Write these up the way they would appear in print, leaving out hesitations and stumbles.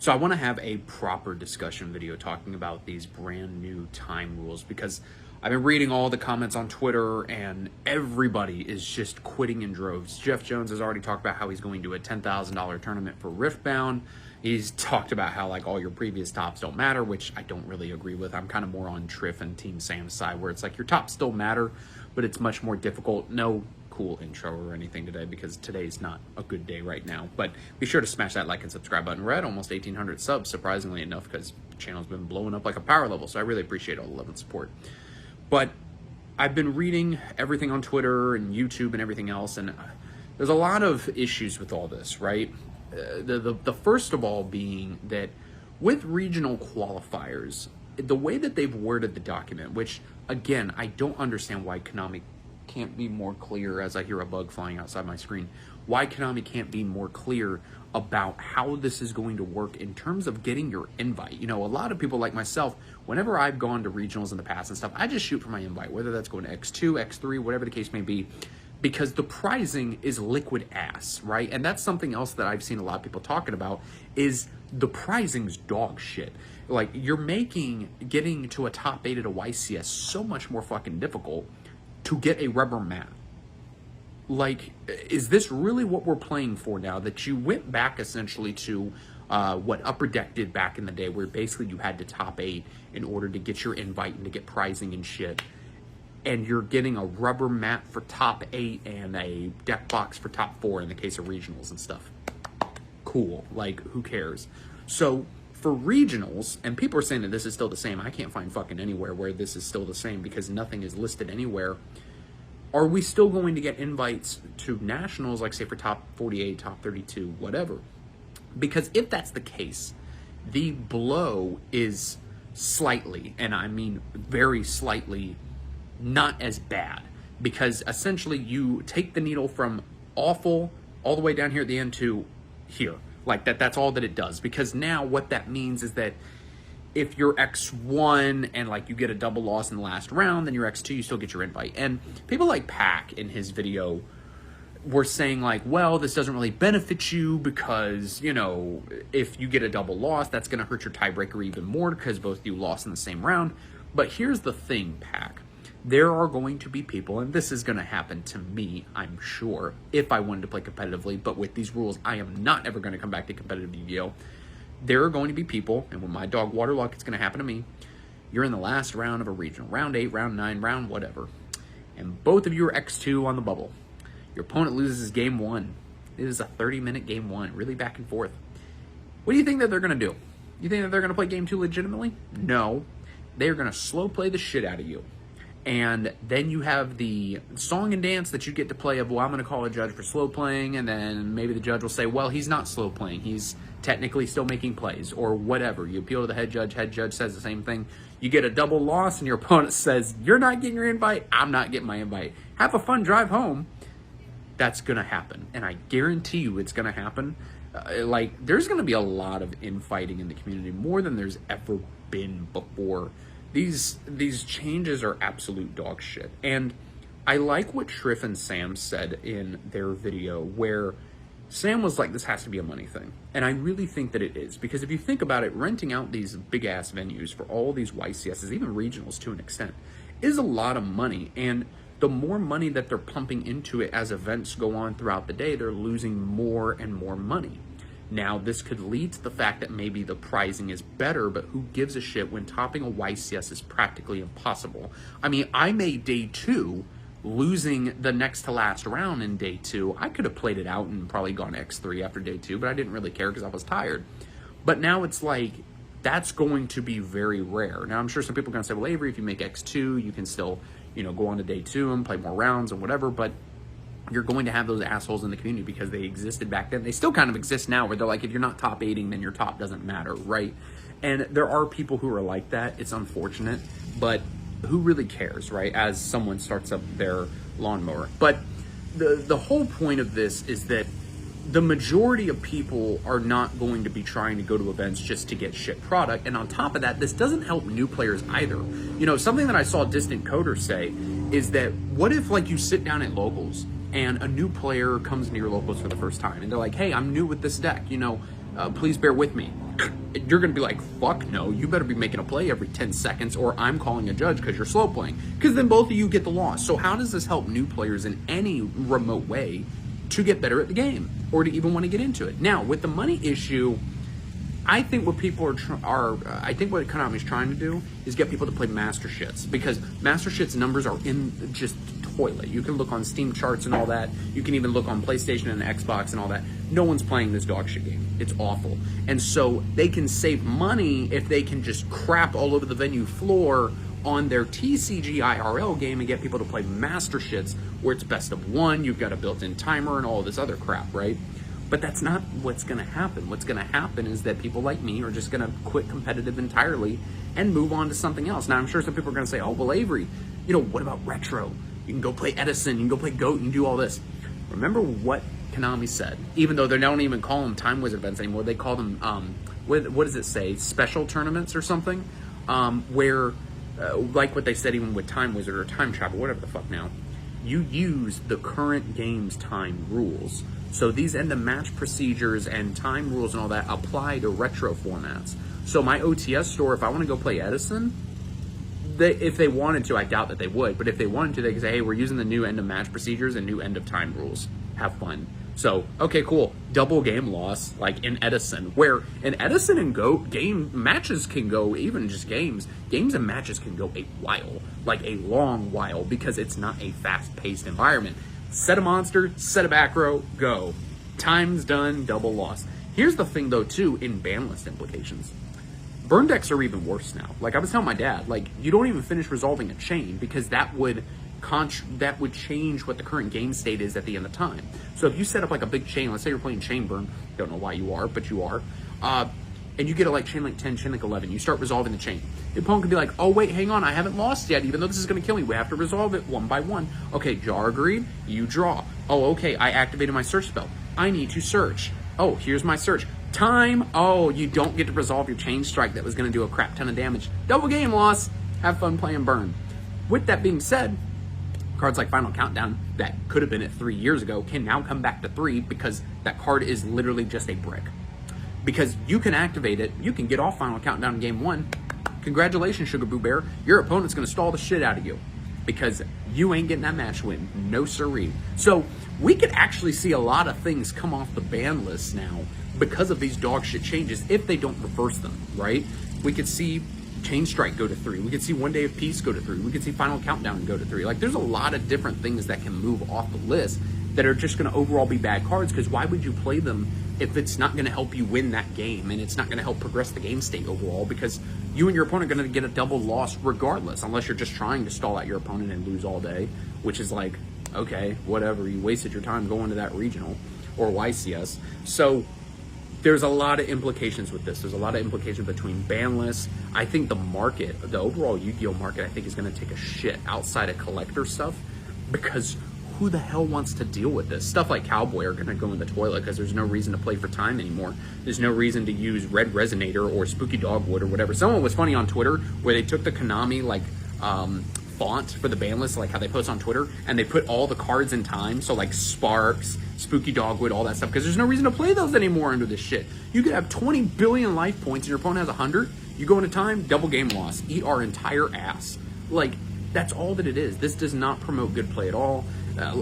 So I want to have a proper discussion video talking about these brand new time rules, because I've been reading all the comments on Twitter and everybody is just quitting in droves. Jeff Jones has already talked about how he's going to a $10,000 tournament for Riftbound. He's talked about how like all your previous tops don't matter, which I don't really agree with. I'm kind of more on Triff and Team Sam's side, where it's like your tops still matter, but it's much more difficult. No cool intro or anything today, because today's not a good day right now. But be sure to smash that like and subscribe button. We're at almost 1,800 subs, surprisingly enough, because the channel's been blowing up like a power level. So I really appreciate all the love and support. But I've been reading everything on Twitter and YouTube and everything else, and there's a lot of issues with all this, right? The first of all being that with regional qualifiers, the way that they've worded the document, which again, I don't understand why Konami can't be more clear, as I hear a bug flying outside my screen, why Konami can't be more clear about how this is going to work in terms of getting your invite. You know, a lot of people like myself, whenever I've gone to regionals in the past and stuff, I just shoot for my invite, whether that's going to X2, X3, whatever the case may be, because the pricing is liquid ass, right? And that's something else that I've seen a lot of people talking about, is the pricing's dog shit. Like, you're making getting to a top 8 at a YCS so much more fucking difficult to get a rubber mat. Like, is this really what we're playing for now? That you went back essentially to what Upper Deck did back in the day, where basically you had to top 8 in order to get your invite and to get pricing and shit. And you're getting a rubber mat for top 8 and a deck box for top 4 in the case of regionals and stuff. Cool. Like, who cares? So for regionals, and people are saying that this is still the same. I can't find fucking anywhere where this is still the same, because nothing is listed anywhere. Are we still going to get invites to nationals, like say for top 48, top 32, whatever? Because if that's the case, the blow is slightly, and I mean very slightly, not as bad. Because essentially you take the needle from awful all the way down here at the end to here. Like that's all that it does. Because now what that means is that if you're X1 and like you get a double loss in the last round, then you're X2, you still get your invite. And people like Pac in his video were saying like, well, this doesn't really benefit you because, you know, if you get a double loss, that's going to hurt your tiebreaker even more because both you lost in the same round. But here's the thing, Pac. There are going to be people, and this is going to happen to me, I'm sure, if I wanted to play competitively, but with these rules, I am not ever going to come back to competitive Yu-Gi-Oh! There are going to be people, and with my dog water luck, it's going to happen to me. You're in the last round of a regional, round 8, round 9, round whatever, and both of you are X2 on the bubble. Your opponent loses game 1. It is a 30-minute game 1, really back and forth. What do you think that they're going to do? You think that they're going to play game 2 legitimately? No. They're going to slow play the shit out of you. And then you have the song and dance that you get to play of, well, I'm going to call a judge for slow playing, and then maybe the judge will say, well, he's not slow playing. He's technically still making plays, or whatever. You appeal to the head judge says the same thing. You get a double loss, and your opponent says, you're not getting your invite, I'm not getting my invite. Have a fun drive home. That's going to happen, and I guarantee you it's going to happen. Like, there's going to be a lot of infighting in the community, more than there's ever been before. These changes are absolute dog shit. And I like what Triff and Sam said in their video, where Sam was like, this has to be a money thing. And I really think that it is. Because if you think about it, renting out these big-ass venues for all these YCSs, even regionals to an extent, is a lot of money. And the more money that they're pumping into it as events go on throughout the day, they're losing more and more money. Now, this could lead to the fact that maybe the pricing is better, but who gives a shit when topping a YCS is practically impossible? I mean, I made day 2 losing the next to last round in day 2. I could have played it out and probably gone X3 after day 2, but I didn't really care because I was tired. But now it's like, that's going to be very rare. Now, I'm sure some people are going to say, well, Avery, if you make X2, you can still, you know, go on to day 2 and play more rounds and whatever, but you're going to have those assholes in the community because they existed back then. They still kind of exist now, where they're like, if you're not top 8ing, then your top doesn't matter, right? And there are people who are like that. It's unfortunate, but who really cares, right? As someone starts up their lawnmower. But the whole point of this is that the majority of people are not going to be trying to go to events just to get shit product. And on top of that, this doesn't help new players either. You know, something that I saw Distant Coder say is that, what if like you sit down at locals and a new player comes into your locals for the first time and they're like, hey, I'm new with this deck, you know, please bear with me. you're going to be like, fuck no, you better be making a play every 10 seconds or I'm calling a judge because you're slow playing. Because then both of you get the loss. So how does this help new players in any remote way to get better at the game or to even want to get into it? Now, with the money issue, I think what people I think what Konami's trying to do is get people to play Master Shits, because Master Shits numbers are in just toilet. You can look on Steam charts and all that. You can even look on PlayStation and Xbox and all that. No one's playing this dog shit game. It's awful. And so they can save money if they can just crap all over the venue floor on their TCG IRL game and get people to play Master Shits where it's best of one, you've got a built-in timer and all this other crap, right? But that's not what's going to happen. What's going to happen is that people like me are just going to quit competitive entirely and move on to something else. Now, I'm sure some people are going to say, oh, well, Avery, what about retro? You can go play Edison, you can go play GOAT, you can do all this. Remember what Konami said? Even though they don't even call them Time Wizard events anymore, they call them, what does it say, special tournaments or something? Where, like what they said even with Time Wizard or Time Travel, whatever the fuck now, you use the current game's time rules. So these end of match procedures and time rules and all that apply to retro formats. So my OTS store, if I want to go play Edison, if they wanted to, I doubt that they would, but if they wanted to, they could say, hey, we're using the new end of match procedures and new end of time rules. Have fun. So, okay, cool. Double game loss, like in Edison, where in Edison and GOAT, matches can go, even just games and matches can go a while, like a long while, because it's not a fast-paced environment. Set a monster, set a back row, go. Time's done, double loss. Here's the thing, though, too, in ban list implications. Burn decks are even worse now. Like, I was telling my dad, like, you don't even finish resolving a chain because that would change what the current game state is at the end of time. So if you set up like a big chain, let's say you're playing chain burn, don't know why you are, but you are, and you get a chain link 10, chain link 11, you start resolving the chain. The opponent could be like, oh wait, hang on, I haven't lost yet, even though this is going to kill me. We have to resolve it one by one. Okay, jar agreed, you draw. Oh, okay, I activated my search spell. I need to search. Oh, here's my search. Time. Oh, you don't get to resolve your chain strike that was going to do a crap ton of damage. Double game loss. Have fun playing burn. With that being said, cards like Final Countdown that could have been at 3 years ago can now come back to 3 because that card is literally just a brick. Because you can activate it, you can get off Final Countdown in game 1. Congratulations, Sugar Boo Bear. Your opponent's going to stall the shit out of you because you ain't getting that match win. No siree. So we could actually see a lot of things come off the ban list now because of these dog shit changes if they don't reverse them, right? We could see Chain Strike go to 3. We could see One Day of Peace go to 3. We could see Final Countdown go to 3. Like, there's a lot of different things that can move off the list that are just going to overall be bad cards, because why would you play them if it's not going to help you win that game and it's not going to help progress the game state overall, because you and your opponent are going to get a double loss regardless, unless you're just trying to stall out your opponent and lose all day, which is like, okay, whatever, you wasted your time going to that regional or YCS. So there's a lot of implications with this. There's a lot of implications between ban lists. I think the market, the overall Yu-Gi-Oh market, I think is going to take a shit outside of collector stuff, because who the hell wants to deal with this? Stuff like Cowboy are going to go in the toilet because there's no reason to play for time anymore. There's no reason to use Red Resonator or Spooky Dogwood or whatever. Someone was funny on Twitter where they took the Konami font for the ban list, like how they post on Twitter, and they put all the cards in time, so like Sparks, Spooky Dogwood, all that stuff, because there's no reason to play those anymore under this shit. You could have 20 billion life points and your opponent has 100, you go into time, double game loss, eat our entire ass. Like, that's all that it is. This does not promote good play at all.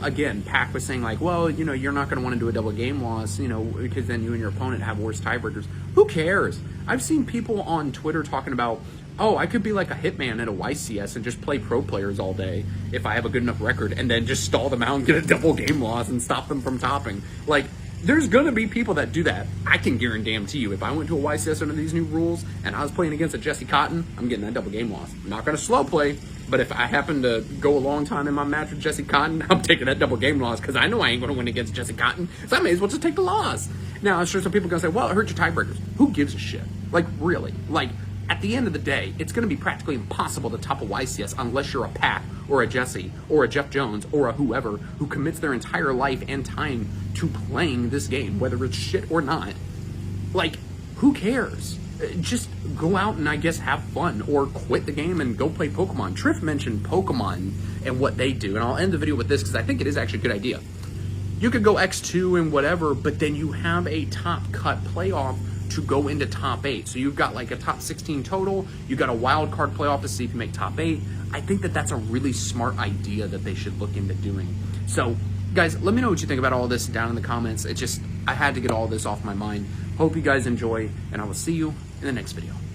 Again, Pac was saying like, well, you're not going to want to do a double game loss, because then you and your opponent have worse tiebreakers. Who cares? I've seen people on Twitter talking about, oh, I could be like a hitman at a YCS and just play pro players all day if I have a good enough record, and then just stall them out and get a double game loss and stop them from topping. Like, there's going to be people that do that. I can guarantee you, if I went to a YCS under these new rules and I was playing against a Jesse Cotton, I'm getting that double game loss. I'm not going to slow play, but if I happen to go a long time in my match with Jesse Cotton, I'm taking that double game loss, because I know I ain't going to win against Jesse Cotton, so I may as well just take the loss. Now, I'm sure some people are going to say, well, it hurt your tiebreakers. Who gives a shit? Like, really? Like, at the end of the day, it's going to be practically impossible to top a YCS unless you're a Pac or a Jesse or a Jeff Jones or a whoever who commits their entire life and time to playing this game, whether it's shit or not. Like, who cares? Just go out and, I guess, have fun, or quit the game and go play Pokemon. Triff mentioned Pokemon and what they do, and I'll end the video with this because I think it is actually a good idea. You could go X2 and whatever, but then you have a top cut playoff to go into top 8. So you've got like a top 16 total, you've got a wild card playoff to see if you make top 8. I think that that's a really smart idea that they should look into doing. So guys, let me know what you think about all this down in the comments. I had to get all this off my mind. Hope you guys enjoy, and I will see you in the next video.